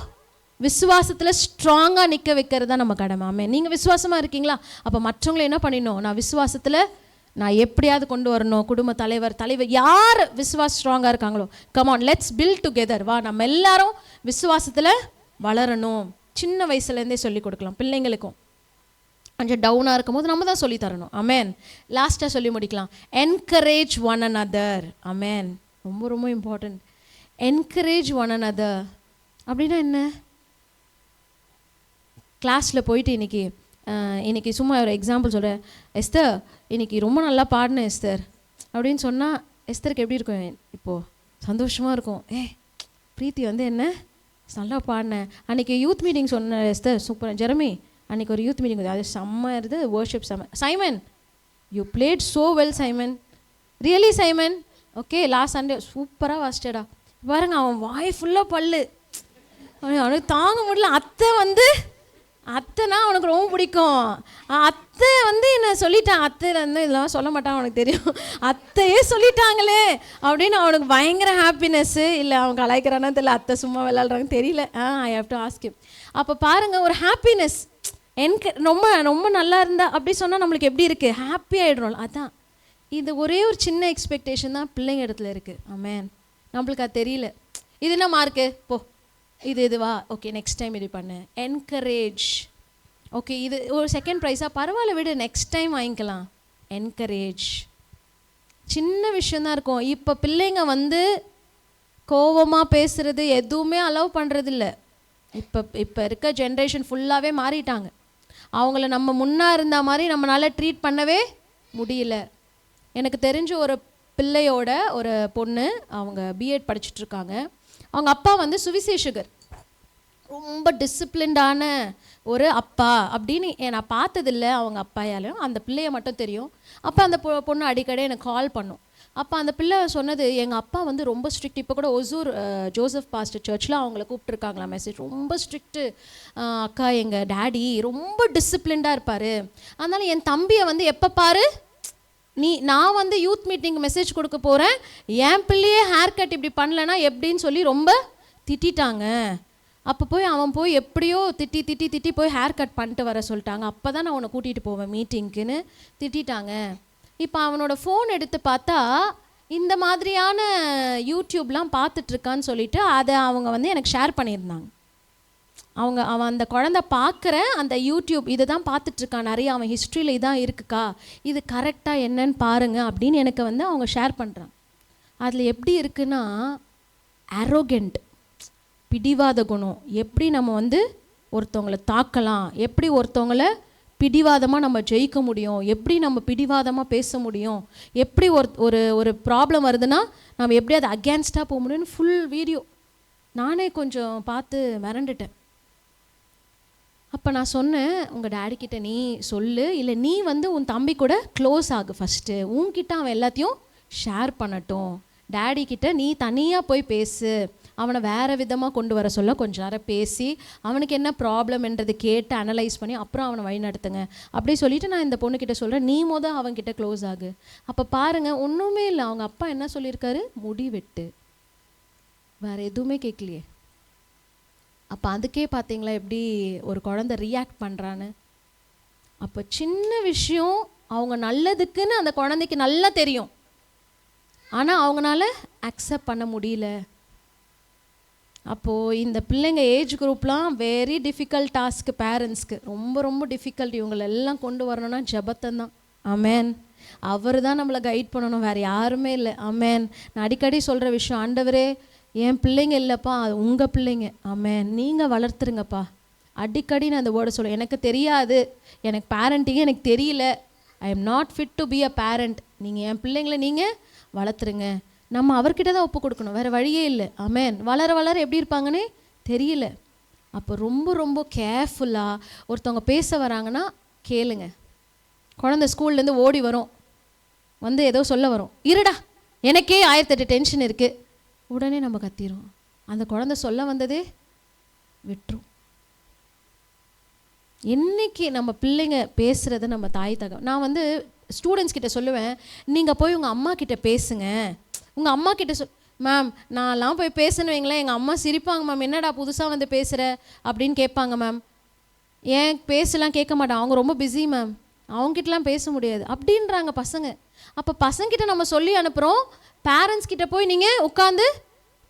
விசுவாசத்தில் ஸ்ட்ராங்காக நிற்க வைக்கிறது தான் நம்ம கடமை. ஆமென். நீங்கள் விசுவாசமாக இருக்கீங்களா? அப்போ மற்றவங்களை என்ன பண்ணிடணும்? நான் விசுவாசத்தில் நான் எப்படியாவது கொண்டு வரணும். குடும்ப தலைவர் யார் விசுவாசம் ஸ்ட்ராங்காக இருக்காங்களோ, கமான் லெட்ஸ் பில்ட் டுகெதர். வா, நம்ம எல்லாரும் விசுவாசத்தில் வளரணும். சின்ன வயசுலேருந்தே சொல்லி கொடுக்கலாம் பிள்ளைங்களுக்கும். கொஞ்சம் டவுனாக இருக்கும் போது நம்ம தான் சொல்லி தரணும். ஆமென். லாஸ்ட்டாக சொல்லி முடிக்கலாம், என்கரேஜ் ஒன் அனதர். ஆமென். ரொம்ப ரொம்ப இம்பார்ட்டண்ட். என்கரேஜ் ஒன் அனதர் அப்படின்னா என்ன? கிளாஸில் போயிட்டு இன்னைக்கு சும்மா ஒரு எக்ஸாம்பிள் சொல்கிறேன். எஸ்தர் இன்னைக்கு ரொம்ப நல்லா பாடினேன் எஸ்தர் அப்படின்னு சொன்னால் எஸ்தருக்கு எப்படி இருக்கும்? இப்போது சந்தோஷமாக இருக்கும். பிரீத்தி வந்து என்ன நல்லா பாடினேன். அன்றைக்கி யூத் மீட்டிங் சொன்னேன் எஸ்தர், சூப்பர். ஜெரமி அன்றைக்கி ஒரு யூத் மீட்டிங் அது செம்ம இருது, வர்ஷிப் செம்ம. Simon you plate so well Simon, really Simon. Okay, last Sunday சூப்பராக வாசிச்சடா. பாருங்க, அவன் வாய் ஃபுல்லாக பல்லு, அவனுக்கு தாங்க முடியல. அத்தைனா அவனுக்கு ரொம்ப பிடிக்கும். அத்தை வந்து என்ன சொல்லிட்டான், அத்தை வந்து இதெல்லாம் சொல்ல மாட்டான், அவனுக்கு தெரியும். அத்தையே சொல்லிட்டாங்களே அப்படின்னு அவனுக்கு பயங்கர ஹாப்பினஸ்ஸு. இல்லை அவன் கலாய்க்கிறானா தெரியல, அத்தை சும்மா விளாட்றாங்கன்னு தெரியல. I have to ask him. அப்போ பாருங்கள், ஒரு ஹாப்பினஸ். ரொம்ப ரொம்ப நல்லா இருந்தா அப்படி சொன்னால் நம்மளுக்கு எப்படி இருக்குது? ஹாப்பி ஆகிடுறோம். அதான் இது ஒரே ஒரு சின்ன எக்ஸ்பெக்டேஷன் தான் பிள்ளைங்க இடத்துல இருக்குது. ஆமென். நம்மளுக்கு அது தெரியல. இது என்ன மார்க்கு போ, இதுவா, ஓகே நெக்ஸ்ட் டைம் இது பண்ணு. என்கரேஜ். ஓகே, இது ஒரு செகண்ட் ப்ரைஸாக பரவாயில்ல விடு, நெக்ஸ்ட் டைம் வாங்கிக்கலாம். என்கரேஜ். சின்ன விஷயந்தான் இருக்கும். இப்போ பிள்ளைங்க வந்து கோவமாக பேசுகிறது எதுவுமே அலோவ் பண்ணுறதில்ல. இப்போ இருக்க ஜென்ரேஷன் ஃபுல்லாகவே மாறிட்டாங்க. அவங்கள நம்ம முன்னா இருந்த மாதிரி நம்மளால் ட்ரீட் பண்ணவே முடியல. எனக்கு தெரிஞ்ச ஒரு பிள்ளையோட ஒரு பொண்ணு, அவங்க பிஎட் படிச்சுட்ருக்காங்க. அவங்க அப்பா வந்து சுவிசேஷகர், ரொம்ப டிசிப்ளின்டான ஒரு அப்பா அப்படின்னு நான் பார்த்ததில்ல அவங்க அப்பாயாலும். அந்த பிள்ளைய மட்டும் தெரியும். அப்போ அந்த பொண்ணு அடிக்கடி எனக்கு கால் பண்ணும். அப்போ அந்த பிள்ளை சொன்னது, எங்கள் அப்பா வந்து ரொம்ப ஸ்ட்ரிக்ட். இப்போ கூட ஒசூர் ஜோசப் பாஸ்டர் சர்ச்சில் அவங்கள கூப்பிட்டுருக்காங்களா மெசேஜ். ரொம்ப ஸ்ட்ரிக்ட்டு அக்கா, எங்கள் டேடி ரொம்ப டிசிப்ளின்டாக இருப்பார். அதனால் என் தம்பியை வந்து எப்போ பாரு நான் வந்து யூத் மீட்டிங் மெசேஜ் கொடுக்க போகிறேன், என் பிள்ளையே ஹேர் கட் இப்படி பண்ணலன்னா எப்படின்னு சொல்லி ரொம்ப திட்டாங்க. அப்போ அவன் போய் எப்படியோ திட்டி போய் ஹேர் கட் பண்ணிட்டு வர சொல்லிட்டாங்க. அப்போ தான் நான் அவனை கூட்டிகிட்டு போவேன் மீட்டிங்க்குன்னு திட்டாங்க. இப்போ அவனோட ஃபோன் எடுத்து பார்த்தா இந்த மாதிரியான யூடியூப்லாம் பார்த்துட்ருக்கான்னு சொல்லிட்டு அதை அவங்க வந்து எனக்கு ஷேர் பண்ணியிருந்தாங்க. அவன் அந்த குழந்தை பார்க்குற அந்த யூடியூப் இதை தான் பார்த்துட்ருக்கான் நிறைய, அவன் ஹிஸ்ட்ரியில் இதான் இருக்குக்கா, இது கரெக்டாக என்னன்னு பாருங்கள் அப்படின்னு எனக்கு வந்து அவங்க ஷேர் பண்ணுறான். அதில் எப்படி இருக்குன்னா, அரோகண்ட், பிடிவாத குணம். எப்படி நம்ம வந்து ஒருத்தவங்களை தாக்கலாம், எப்படி ஒருத்தவங்களை பிடிவாதமாக நம்ம ஜெயிக்க முடியும், எப்படி நம்ம பிடிவாதமாக பேச முடியும், எப்படி ஒரு ப்ராப்ளம் வருதுன்னா நம்ம எப்படி அதை அகேன்ஸ்டாக போக முடியும்னு ஃபுல் வீடியோ. நானே கொஞ்சம் பார்த்து மிரண்டுட்டேன். அப்போ நான் சொன்னேன், உங்கள் டேடிக்கிட்ட நீ சொல்லு, இல்லை நீ வந்து உன் தம்பி கூட க்ளோஸ் ஆகு ஃபஸ்ட்டு, உன்கிட்ட அவன் எல்லாத்தையும் ஷேர் பண்ணட்டும். டேடிக்கிட்ட நீ தனியாக போய் பேசு, அவனை வேறு விதமாக கொண்டு வர சொல்ல கொஞ்ச நேரம் பேசி அவனுக்கு என்ன ப்ராப்ளம்ன்றது கேட்டு அனலைஸ் பண்ணி அப்புறம் அவனை வழி நடத்துங்க அப்படி சொல்லிவிட்டு நான் இந்த பொண்ணுக்கிட்ட சொல்கிறேன், நீ அவன்கிட்ட க்ளோஸ் ஆகு. அப்போ பாருங்கள், ஒன்றுமே இல்லை. அவங்க அப்பா என்ன சொல்லியிருக்காரு, முடி வெட்டு, வேறு எதுவுமே கேட்கலையே. அப்போ அதுக்கே பார்த்தீங்களா எப்படி ஒரு குழந்தை ரியாக்ட் பண்ணுறான்னு. அப்போ சின்ன விஷயம் அவங்க நல்லதுக்குன்னு அந்த குழந்தைக்கு நல்லா தெரியும், ஆனால் அவங்களால அக்செப்ட் பண்ண முடியல. அப்போது இந்த பிள்ளைங்க ஏஜ் குரூப்லாம் வெரி டிஃபிகல்ட் டாஸ்க்கு பேரண்ட்ஸ்க்கு, ரொம்ப ரொம்ப டிஃபிகல்ட். இவங்களெல்லாம் கொண்டு வரணும்னா ஜபத்தந்தான். ஆமேன். அவர் தான் நம்மளை கைட் பண்ணணும், வேறு யாருமே இல்லை. ஆமேன். நான் அடிக்கடி சொல்கிற விஷயம், ஆண்டவரே என் பிள்ளைங்க இல்லைப்பா, அது உங்கள் பிள்ளைங்க. ஆமேன், நீங்கள் வளர்த்துருங்கப்பா. அடிக்கடி நான் அந்த வேர்டை சொல்லுவேன். எனக்கு தெரியாது, எனக்கு பேரண்டிங்கே எனக்கு தெரியல, I am not fit to be a parent. நீங்கள் என் பிள்ளைங்களை நீங்கள் வளர்த்துருங்க. நம்ம அவர்கிட்ட தான் ஒப்பு கொடுக்கணும், வேறு வழியே இல்லை. ஆமேன். வளர வளர எப்படி இருப்பாங்கன்னே தெரியல. அப்போ ரொம்ப ரொம்ப கேர்ஃபுல்லாக ஒருத்தவங்க பேச வராங்கன்னா கேளுங்க. குழந்தை ஸ்கூல்லேருந்து ஓடி வரும், வந்து ஏதோ சொல்ல வரும், இருடா எனக்கே 1008 டென்ஷன் இருக்குது, உடனே நம்ம கத்திரும். அந்த குழந்தை சொல்ல வந்ததே விட்டுரும். என்னைக்கு நம்ம பிள்ளைங்க பேசுகிறத நம்ம தாய் நான் வந்து ஸ்டூடெண்ட்ஸ் கிட்ட சொல்லுவேன், நீங்கள் போய் உங்கள் அம்மா கிட்ட பேசுங்க. உங்கள் அம்மா கிட்ட மேம் நான்லாம் போய் பேசணும் வைங்களேன், எங்கள் அம்மா சிரிப்பாங்க மேம், என்னடா புதுசாக வந்து பேசுகிற அப்படின்னு கேட்பாங்க மேம். ஏன் பேசலாம் கேட்க மாட்டான், அவங்க ரொம்ப பிஸி மேம், அவங்ககிட்டலாம் பேச முடியாது அப்படின்றாங்க பசங்க. அப்போ பசங்கிட்ட நம்ம சொல்லி அனுப்புகிறோம், பேரண்ட்ஸ் கிட்ட போய் நீங்கள் உட்காந்து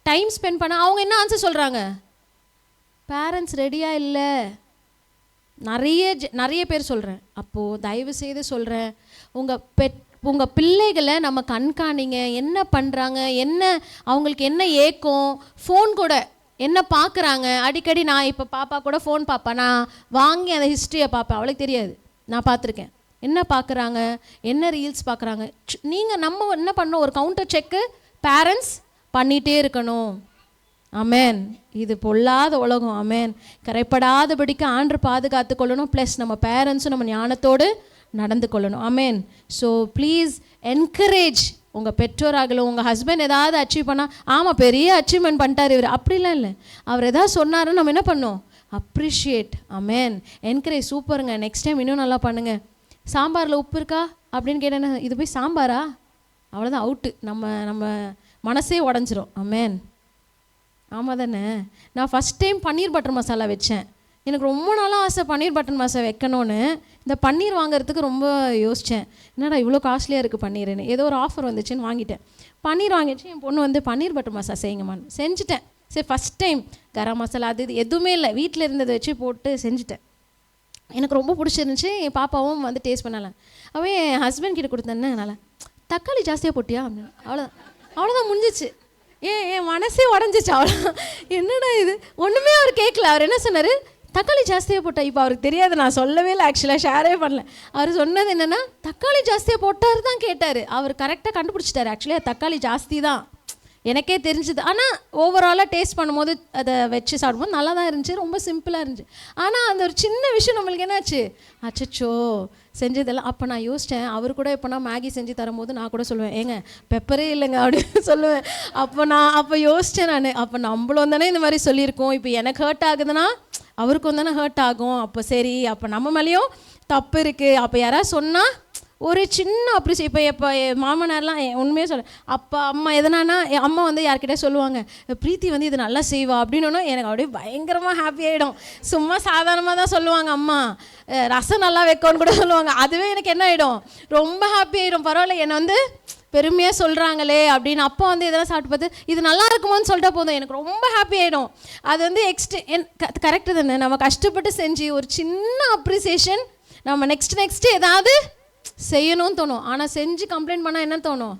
டைம் ஸ்பெண்ட் பண்ண, அவங்க என்ன ஆன்சர் சொல்கிறாங்க, பேரண்ட்ஸ் ரெடியாக இல்லை. நிறைய பேர் சொல்கிறேன். அப்போது தயவு செய்து சொல்கிறேன், உங்கள் பிள்ளைகளை நம்ம கண்காணிங்க, என்ன பண்ணுறாங்க, என்ன அவங்களுக்கு என்ன ஏக்கம், ஃபோன் கூட என்ன பார்க்குறாங்க. அடிக்கடி நான் இப்போ பாப்பா கூட ஃபோன் பார்ப்பேன், நான் வாங்கி அந்த ஹிஸ்ட்ரியை பார்ப்பேன், அவளுக்கு தெரியாது, நான் பார்த்துருக்கேன். என்ன பார்க்குறாங்க, என்ன ரீல்ஸ் பார்க்குறாங்க. நம்ம என்ன பண்ணணும், ஒரு கவுண்டர் செக்கு பேரண்ட்ஸ் பண்ணிகிட்டே இருக்கணும். ஆமேன். இது பொல்லாத உலகம். ஆமேன். கரைப்படாதபடிக்கு ஆண்டு பாதுகாத்து கொள்ளணும். ப்ளஸ் நம்ம பேரண்ட்ஸும் நம்ம ஞானத்தோடு நடந்து கொள்ளணும். ஆமேன். ஸோ ப்ளீஸ் என்கரேஜ் உங்கள் பெற்றோராகலும். உங்கள் ஹஸ்பண்ட் ஏதாவது அச்சீவ் பண்ணால், ஆமாம் பெரிய அச்சீவ்மெண்ட் பண்ணிட்டார் இவர், அப்படிலாம் இல்லை. அவர் எதாவது சொன்னாருன்னு நம்ம என்ன பண்ணோம், அப்ரிஷியேட். ஆமேன். என்கரேஜ். சூப்பருங்க, நெக்ஸ்ட் டைம் இன்னும் நல்லா பண்ணுங்கள். சாம்பாரில் உப்பு இருக்கா அப்படின்னு கேட்டேன்னா, இது போய் சாம்பாரா, அவ்வளோதான் அவுட்டு. நம்ம மனசே உடஞ்சிரும். ஆமேன். ஆமாம் தானே. நான் ஃபஸ்ட் டைம் பன்னீர் பட்டர் மசாலா வச்சேன். எனக்கு ரொம்ப நாளாக ஆசை பன்னீர் பட்டர் மசாலா வைக்கணும்னு. இந்த பன்னீர் வாங்குறதுக்கு ரொம்ப யோசித்தேன், என்னடா இவ்வளோ காஸ்ட்லியாக இருக்குது பன்னீர்னு. ஏதோ ஒரு ஆஃபர் வந்துச்சுன்னு வாங்கிட்டேன். பன்னீர் வாங்கிடுச்சு. என் பொண்ணு வந்து பன்னீர் பட்டர் மசாலா செய்யுங்கம்மான்னு செஞ்சுட்டேன். சரி ஃபஸ்ட் டைம் கரம் மசாலா அது இது எதுவுமே இல்லை, வீட்டில் இருந்ததை வச்சு போட்டு செஞ்சுட்டேன். எனக்கு ரொம்ப பிடிச்சிருந்துச்சி. என் பாப்பாவும் வந்து டேஸ்ட் பண்ணலாம். அவன் என் ஹஸ்பண்ட் கிட்ட கொடுத்தேன்னு, நல்லா தக்காளி ஜாஸ்தியாக போட்டியா அப்படின்னு. அவ்வளோதான் முடிஞ்சிச்சு. என் மனசே உடஞ்சிச்சு. அவ்வளோ என்னடா இது, ஒன்றுமே அவர் கேட்கல. அவர் என்ன சொன்னார், தக்காளி ஜாஸ்தியாக போட்டா. இப்போ அவருக்கு தெரியாது, நான் சொல்லவே இல்லை, ஆக்சுவலாக ஷேரே பண்ணல. அவர் சொன்னது என்னென்னா, தக்காளி ஜாஸ்தியாக போட்டார் தான் கேட்டார். அவர் கரெக்டாக கண்டுபிடிச்சிட்டாரு. ஆக்சுவலி தக்காளி ஜாஸ்தி தான் எனக்கே தெரிஞ்சுது. ஆனால் ஓவராலாக டேஸ்ட் பண்ணும்போது அதை வச்சு சாப்பிடும்போது நல்லா தான் இருந்துச்சு, ரொம்ப சிம்பிளாக இருந்துச்சு. ஆனால் அந்த ஒரு சின்ன விஷயம் நம்மளுக்கு என்னாச்சு, அச்சச்சோ செஞ்சதெல்லாம். அப்போ நான் யோசித்தேன், அவர் கூட இப்போ நான் மேகி செஞ்சு தரும்போது நான் கூட சொல்லுவேன், ஏங்க பெப்பரே இல்லைங்க அப்படின்னு சொல்லுவேன். அப்போ யோசித்தேன் நான், அப்போ நம்மளும் தானே இந்த மாதிரி சொல்லியிருக்கோம், இப்போ எனக்கு ஹர்ட் ஆகுதுன்னா அவருக்கும் தானே ஹர்ட் ஆகும். அப்போ சரி, அப்போ நம்ம மேலேயும் தப்பு இருக்குது. அப்போ யாராவது சொன்னால் ஒரு சின்ன அப்ரிஷியேட். இப்போ மாமனார்லாம் உண்மையாக சொல்ல, அப்பா அம்மா எதனானா, என் அம்மா வந்து யார்கிட்ட சொல்லுவாங்க, பிரீத்தி வந்து இது நல்லா செய்வா அப்படின்னா எனக்கு அப்படியே பயங்கரமாக ஹாப்பி ஆகிடும். சும்மா சாதாரணமாக தான் சொல்லுவாங்க, அம்மா ரசம் நல்லா வைக்கோன்னு கூட சொல்லுவாங்க. அதுவே எனக்கு என்ன ஆகிடும், ரொம்ப ஹாப்பி ஆகிடும். பரவாயில்ல, என்னை வந்து பெருமையாக சொல்கிறாங்களே அப்படின்னு. அப்போ வந்து இதெல்லாம் சாப்பிட்டு பார்த்து இது நல்லா இருக்குமோன்னு சொல்லிட்டா போதும், எனக்கு ரொம்ப ஹாப்பி ஆகிடும். அது வந்து கரெக்டு தானே. நம்ம கஷ்டப்பட்டு செஞ்சு ஒரு சின்ன அப்ரிசியேஷன், நம்ம நெக்ஸ்ட்டு ஏதாவது செய்யணும்னு தோணும். ஆனால் செஞ்சு கம்ப்ளைண்ட் பண்ணால் என்ன தோணும்,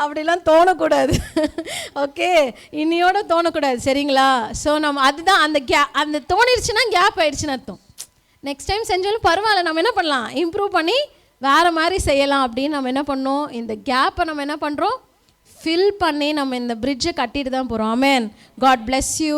அப்படிலாம் தோணக்கூடாது. ஓகே, இன்னையோட தோணக்கூடாது, சரிங்களா? ஸோ நம்ம அதுதான் அந்த தோணிடுச்சுன்னா கேப் ஆகிடுச்சுன்னு அர்த்தம். நெக்ஸ்ட் டைம் செஞ்சாலும் பரவாயில்ல, நம்ம என்ன பண்ணலாம், இம்ப்ரூவ் பண்ணி வேறு மாதிரி செய்யலாம் அப்படின்னு நம்ம என்ன பண்ணோம், இந்த கேப்பை நம்ம என்ன பண்ணுறோம், ஃபில் பண்ணி நம்ம இந்த பிரிட்ஜை கட்டிட்டு தான் போகிறோம். ஆமென். God bless you.